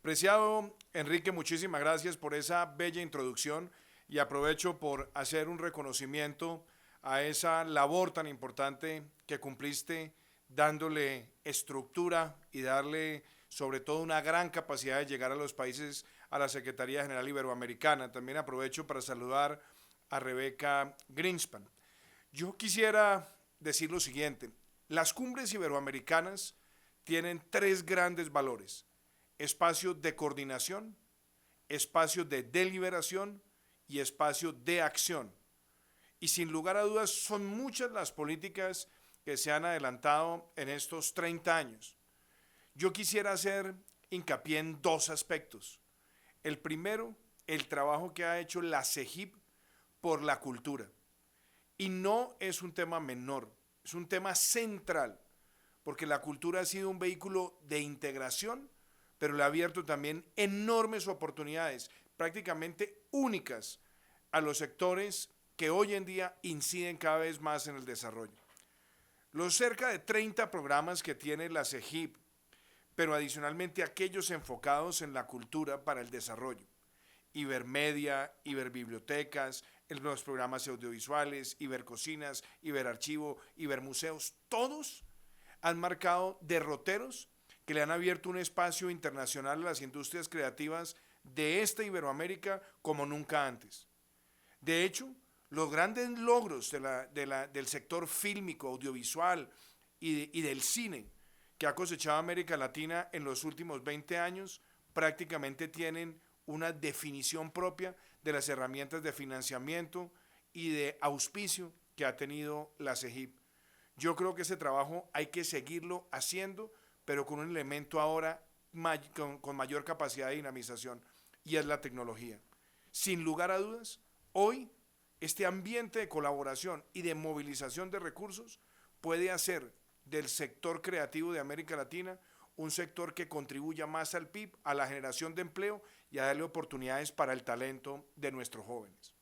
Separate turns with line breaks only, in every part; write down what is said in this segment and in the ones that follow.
Preciado Enrique, muchísimas gracias por esa bella introducción y aprovecho por hacer un reconocimiento a esa labor tan importante que cumpliste dándole estructura y darle sobre todo una gran capacidad de llegar a los países a la Secretaría General Iberoamericana. También aprovecho para saludar a Rebeca Greenspan. Yo quisiera decir lo siguiente, las cumbres iberoamericanas tienen tres grandes valores: espacio de coordinación, espacio de deliberación y espacio de acción. Y sin lugar a dudas son muchas las políticas que se han adelantado en estos 30 años. Yo quisiera hacer hincapié en dos aspectos. El primero, el trabajo que ha hecho la CEGIP por la cultura. Y no es un tema menor, es un tema central, porque la cultura ha sido un vehículo de integración, pero le ha abierto también enormes oportunidades, prácticamente únicas, a los sectores que hoy en día inciden cada vez más en el desarrollo. Los cerca de 30 programas que tiene la CEGIP, pero adicionalmente aquellos enfocados en la cultura para el desarrollo. Ibermedia, Iberbibliotecas, los programas audiovisuales, Ibercocinas, Iberarchivo, Ibermuseos, todos han marcado derroteros que le han abierto un espacio internacional a las industrias creativas de esta Iberoamérica como nunca antes. De hecho, los grandes logros del sector fílmico, audiovisual y del cine que ha cosechado América Latina en los últimos 20 años prácticamente tienen una definición propia de las herramientas de financiamiento y de auspicio que ha tenido la CEGIP. Yo creo que ese trabajo hay que seguirlo haciendo, pero con un elemento ahora con mayor capacidad de dinamización, y es la tecnología. Sin lugar a dudas, hoy este ambiente de colaboración y de movilización de recursos puede hacer del sector creativo de América Latina un sector que contribuya más al PIB, a la generación de empleo y a darle oportunidades para el talento de nuestros jóvenes.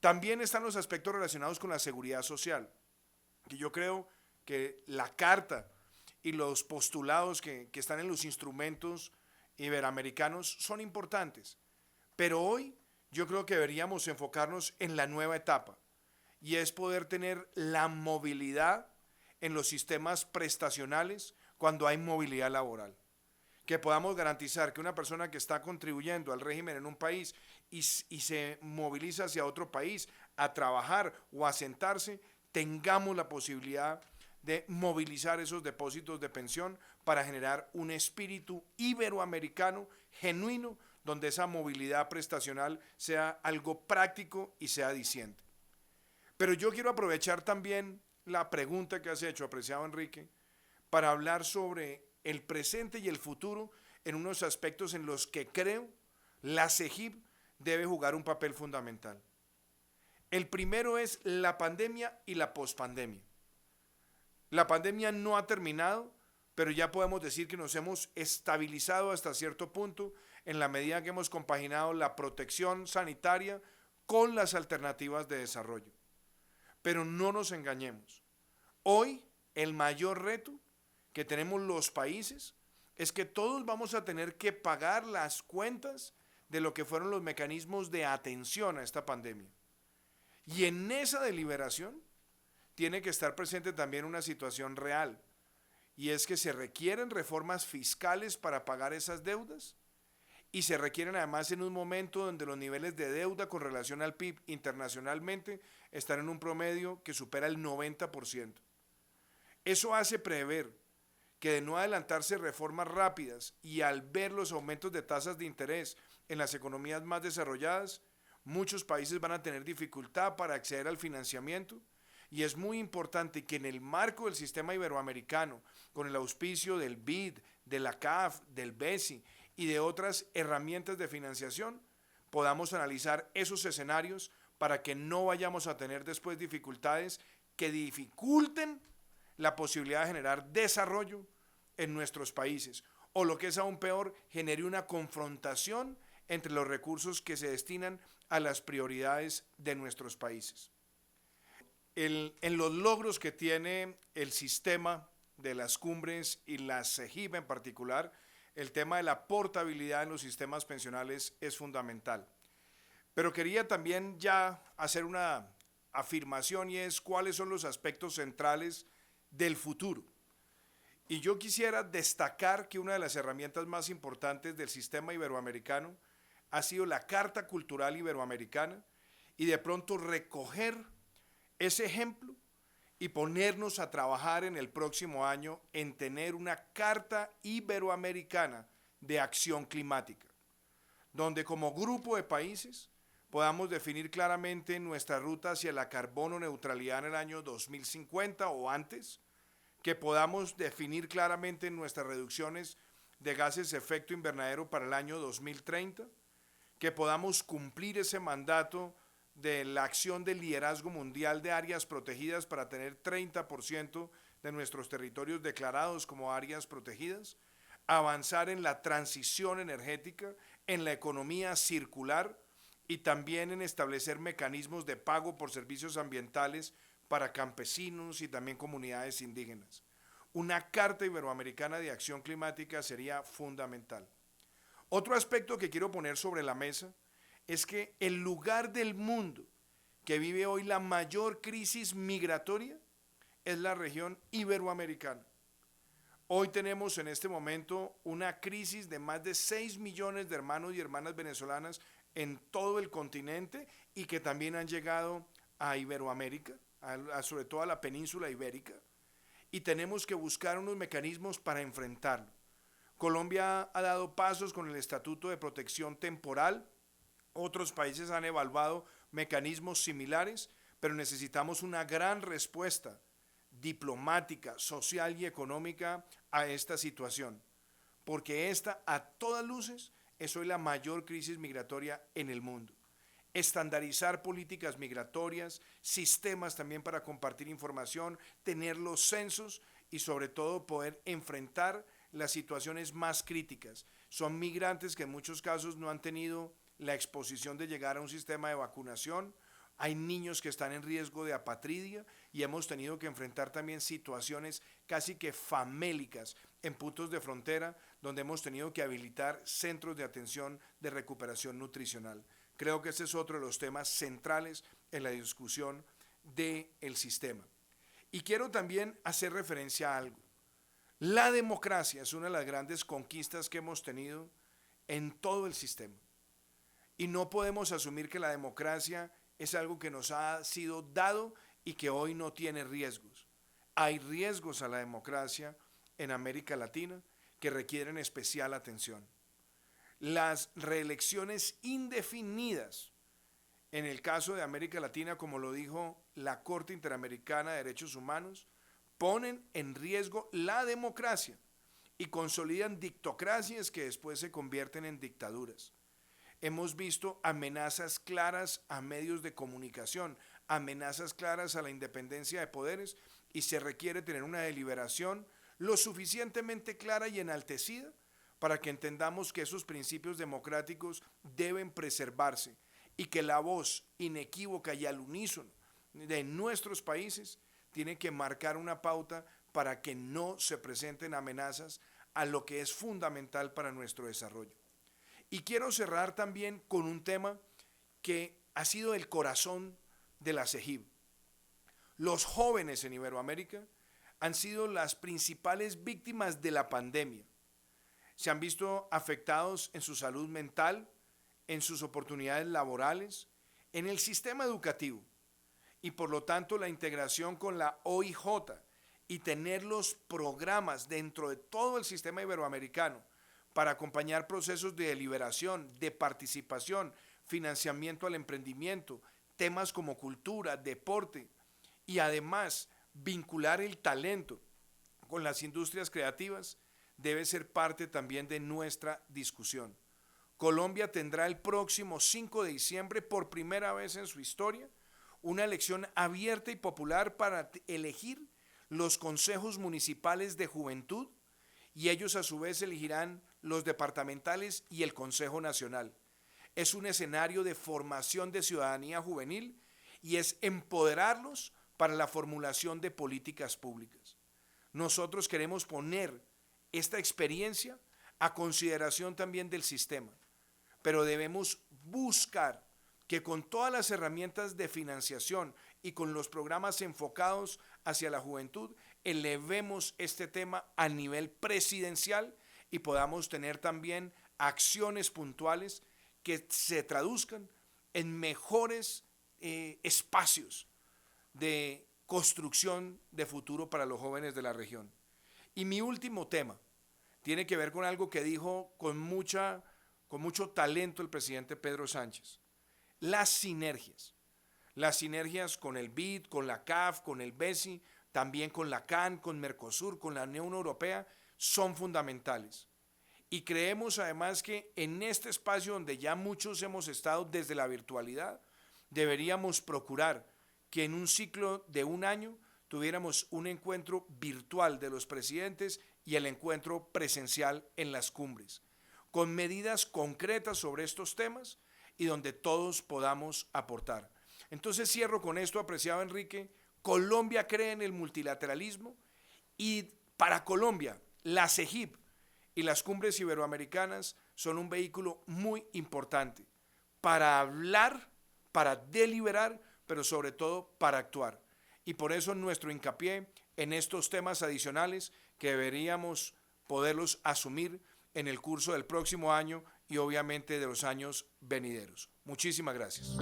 También están los aspectos relacionados con la seguridad social, que yo creo que la carta y los postulados que están en los instrumentos iberoamericanos son importantes, pero hoy yo creo que deberíamos enfocarnos en la nueva etapa, y es poder tener la movilidad en los sistemas prestacionales cuando hay movilidad laboral. Que podamos garantizar que una persona que está contribuyendo al régimen en un país y se moviliza hacia otro país a trabajar o a sentarse, tengamos la posibilidad de movilizar esos depósitos de pensión para generar un espíritu iberoamericano genuino, donde esa movilidad prestacional sea algo práctico y sea diciente. Pero yo quiero aprovechar también la pregunta que has hecho, apreciado Enrique, para hablar sobre el presente y el futuro en unos aspectos en los que creo la CEGIP debe jugar un papel fundamental. El primero es la pandemia y la pospandemia. La pandemia no ha terminado, pero ya podemos decir que nos hemos estabilizado hasta cierto punto en la medida que hemos compaginado la protección sanitaria con las alternativas de desarrollo. Pero no nos engañemos. Hoy el mayor reto que tenemos los países es que todos vamos a tener que pagar las cuentas de lo que fueron los mecanismos de atención a esta pandemia. Y en esa deliberación tiene que estar presente también una situación real, y es que se requieren reformas fiscales para pagar esas deudas, y se requieren además en un momento donde los niveles de deuda con relación al PIB internacionalmente están en un promedio que supera el 90%. Eso hace prever que de no adelantarse reformas rápidas y al ver los aumentos de tasas de interés en las economías más desarrolladas, muchos países van a tener dificultad para acceder al financiamiento, y es muy importante que en el marco del sistema iberoamericano, con el auspicio del BID, de la CAF, del BESI y de otras herramientas de financiación, podamos analizar esos escenarios para que no vayamos a tener después dificultades que dificulten la posibilidad de generar desarrollo en nuestros países, o lo que es aún peor, genere una confrontación entre los recursos que se destinan a las prioridades de nuestros países. En los logros que tiene el sistema de las cumbres y la CEGIP en particular, el tema de la portabilidad en los sistemas pensionales es fundamental. Pero quería también ya hacer una afirmación y es cuáles son los aspectos centrales del futuro. Y yo quisiera destacar que una de las herramientas más importantes del sistema iberoamericano ha sido la Carta Cultural Iberoamericana y de pronto recoger ese ejemplo y ponernos a trabajar en el próximo año en tener una Carta Iberoamericana de Acción Climática, donde como grupo de países podamos definir claramente nuestra ruta hacia la carbono neutralidad en el año 2050 o antes, que podamos definir claramente nuestras reducciones de gases de efecto invernadero para el año 2030, que podamos cumplir ese mandato de la acción del liderazgo mundial de áreas protegidas para tener 30% de nuestros territorios declarados como áreas protegidas, avanzar en la transición energética, en la economía circular y también en establecer mecanismos de pago por servicios ambientales para campesinos y también comunidades indígenas. Una Carta Iberoamericana de Acción Climática sería fundamental. Otro aspecto que quiero poner sobre la mesa es que el lugar del mundo que vive hoy la mayor crisis migratoria es la región iberoamericana. Hoy tenemos en este momento una crisis de más de 6 millones de hermanos y hermanas venezolanas en todo el continente y que también han llegado a Iberoamérica, sobre todo a la península ibérica, y tenemos que buscar unos mecanismos para enfrentarlo. Colombia ha dado pasos con el Estatuto de Protección Temporal, otros países han evaluado mecanismos similares, pero necesitamos una gran respuesta diplomática, social y económica a esta situación, porque esta a todas luces es hoy la mayor crisis migratoria en el mundo. Estandarizar políticas migratorias, sistemas también para compartir información, tener los censos y sobre todo poder enfrentar las situaciones más críticas. Son migrantes que en muchos casos no han tenido la exposición de llegar a un sistema de vacunación. Hay niños que están en riesgo de apatridia y hemos tenido que enfrentar también situaciones casi que famélicas en puntos de frontera donde hemos tenido que habilitar centros de atención de recuperación nutricional. Creo que ese es otro de los temas centrales en la discusión del sistema. Y quiero también hacer referencia a algo. La democracia es una de las grandes conquistas que hemos tenido en todo el sistema. Y no podemos asumir que la democracia es algo que nos ha sido dado y que hoy no tiene riesgos. Hay riesgos a la democracia en América Latina que requieren especial atención. Las reelecciones indefinidas, en el caso de América Latina, como lo dijo la Corte Interamericana de Derechos Humanos, ponen en riesgo la democracia y consolidan dictocracias que después se convierten en dictaduras. Hemos visto amenazas claras a medios de comunicación, amenazas claras a la independencia de poderes y se requiere tener una deliberación lo suficientemente clara y enaltecida para que entendamos que esos principios democráticos deben preservarse y que la voz inequívoca y al unísono de nuestros países tiene que marcar una pauta para que no se presenten amenazas a lo que es fundamental para nuestro desarrollo. Y quiero cerrar también con un tema que ha sido el corazón de la CEGIB. Los jóvenes en Iberoamérica han sido las principales víctimas de la pandemia. Se han visto afectados en su salud mental, en sus oportunidades laborales, en el sistema educativo y por lo tanto la integración con la OIJ y tener los programas dentro de todo el sistema iberoamericano para acompañar procesos de deliberación, de participación, financiamiento al emprendimiento, temas como cultura, deporte y además vincular el talento con las industrias creativas debe ser parte también de nuestra discusión. Colombia tendrá el próximo 5 de diciembre por primera vez en su historia una elección abierta y popular para elegir los consejos municipales de juventud y ellos a su vez elegirán los departamentales y el Consejo Nacional. Es un escenario de formación de ciudadanía juvenil y es empoderarlos para la formulación de políticas públicas. Nosotros queremos poner esta experiencia a consideración también del sistema, pero debemos buscar que con todas las herramientas de financiación y con los programas enfocados hacia la juventud, elevemos este tema a nivel presidencial y podamos tener también acciones puntuales que se traduzcan en mejores espacios de construcción de futuro para los jóvenes de la región. Y mi último tema tiene que ver con algo que dijo con mucho talento el presidente Pedro Sánchez: las sinergias. Las sinergias con el BID, con la CAF, con el BESI, también con la CAN, con Mercosur, con la Unión Europea, son fundamentales. Y creemos además que en este espacio donde ya muchos hemos estado desde la virtualidad, deberíamos procurar que en un ciclo de un año tuviéramos un encuentro virtual de los presidentes y el encuentro presencial en las cumbres, con medidas concretas sobre estos temas y donde todos podamos aportar. Entonces cierro con esto, apreciado Enrique. Colombia cree en el multilateralismo y para Colombia la CEGIP y las cumbres iberoamericanas son un vehículo muy importante para hablar, para deliberar, pero sobre todo para actuar. Y por eso nuestro hincapié en estos temas adicionales que deberíamos poderlos asumir en el curso del próximo año y obviamente de los años venideros. Muchísimas gracias.